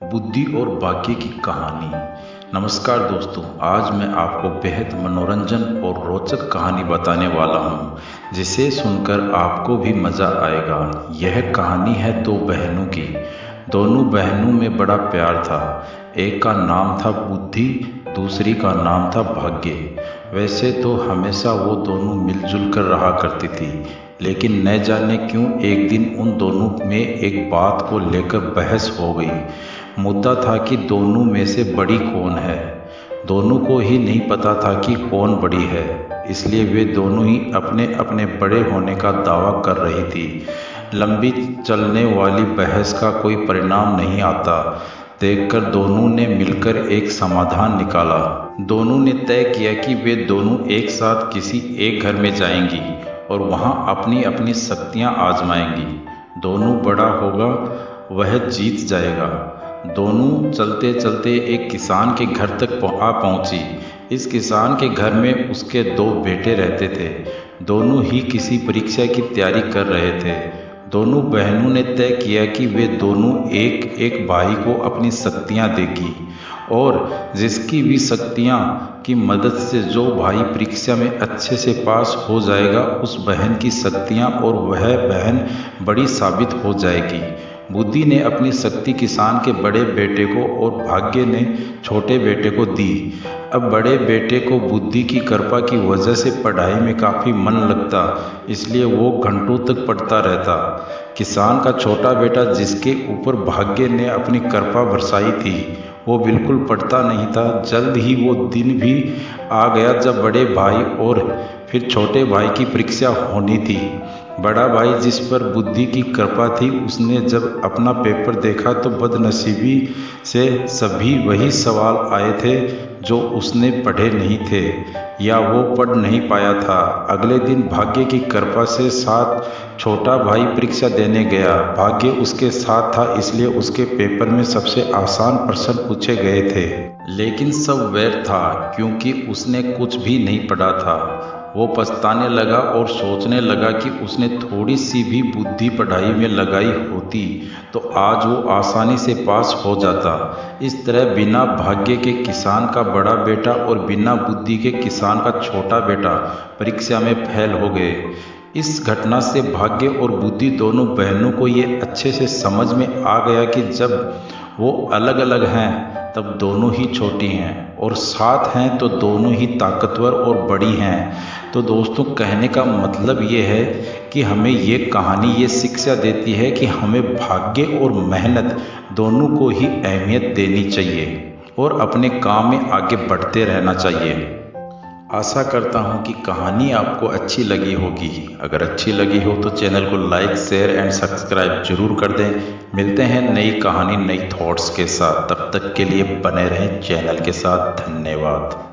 बुद्धि और भाग्य की कहानी। नमस्कार दोस्तों, आज मैं आपको बेहद मनोरंजन और रोचक कहानी बताने वाला हूँ जिसे सुनकर आपको भी मज़ा आएगा। यह कहानी है दो बहनों की। दोनों बहनों में बड़ा प्यार था। एक का नाम था बुद्धि, दूसरी का नाम था भाग्य। वैसे तो हमेशा वो दोनों मिलजुल कर रहा करती थी, लेकिन न जाने क्यों एक दिन उन दोनों में एक बात को लेकर बहस हो गई। मुद्दा था कि दोनों में से बड़ी कौन है। दोनों को ही नहीं पता था कि कौन बड़ी है, इसलिए वे दोनों ही अपने अपने बड़े होने का दावा कर रही थी। लंबी चलने वाली बहस का कोई परिणाम नहीं आता देखकर दोनों ने मिलकर एक समाधान निकाला। दोनों ने तय किया कि वे दोनों एक साथ किसी एक घर में जाएंगी और वहां अपनी अपनी शक्तियां आजमाएंगी। दोनों बड़ा होगा वह जीत जाएगा। दोनों चलते चलते एक किसान के घर तक पहुंची। इस किसान के घर में उसके दो बेटे रहते थे। दोनों ही किसी परीक्षा की तैयारी कर रहे थे। दोनों बहनों ने तय किया कि वे दोनों एक एक भाई को अपनी शक्तियां देगी और जिसकी भी शक्तियां की मदद से जो भाई परीक्षा में अच्छे से पास हो जाएगा, उस बहन की शक्तियां और वह बहन बड़ी साबित हो जाएगी। बुद्धि ने अपनी शक्ति किसान के बड़े बेटे को और भाग्य ने छोटे बेटे को दी। अब बड़े बेटे को बुद्धि की कृपा की वजह से पढ़ाई में काफ़ी मन लगता, इसलिए वो घंटों तक पढ़ता रहता। किसान का छोटा बेटा, जिसके ऊपर भाग्य ने अपनी कृपा बरसाई थी, वो बिल्कुल पढ़ता नहीं था। जल्द ही वो दिन भी आ गया जब बड़े भाई और फिर छोटे भाई की परीक्षा होनी थी। बड़ा भाई, जिस पर बुद्धि की कृपा थी, उसने जब अपना पेपर देखा तो बदनसीबी से सभी वही सवाल आए थे जो उसने पढ़े नहीं थे या वो पढ़ नहीं पाया था। अगले दिन भाग्य की कृपा से साथ छोटा भाई परीक्षा देने गया। भाग्य उसके साथ था, इसलिए उसके पेपर में सबसे आसान प्रश्न पूछे गए थे। लेकिन सब व्यर्थ था क्योंकि उसने कुछ भी नहीं पढ़ा था। वो पछताने लगा और सोचने लगा कि उसने थोड़ी सी भी बुद्धि पढ़ाई में लगाई होती तो आज वो आसानी से पास हो जाता। इस तरह बिना भाग्य के किसान का बड़ा बेटा और बिना बुद्धि के किसान का छोटा बेटा परीक्षा में फेल हो गए। इस घटना से भाग्य और बुद्धि दोनों बहनों को ये अच्छे से समझ में आ गया कि जब वो अलग अलग हैं तब दोनों ही छोटी हैं और साथ हैं तो दोनों ही ताकतवर और बड़ी हैं। तो दोस्तों, कहने का मतलब ये है कि हमें ये कहानी ये शिक्षा देती है कि हमें भाग्य और मेहनत दोनों को ही अहमियत देनी चाहिए और अपने काम में आगे बढ़ते रहना चाहिए। आशा करता हूँ कि कहानी आपको अच्छी लगी होगी। अगर अच्छी लगी हो तो चैनल को लाइक, शेयर एंड सब्सक्राइब जरूर कर दें। मिलते हैं नई कहानी, नई थॉट्स के साथ। तब तक के लिए बने रहें चैनल के साथ। धन्यवाद।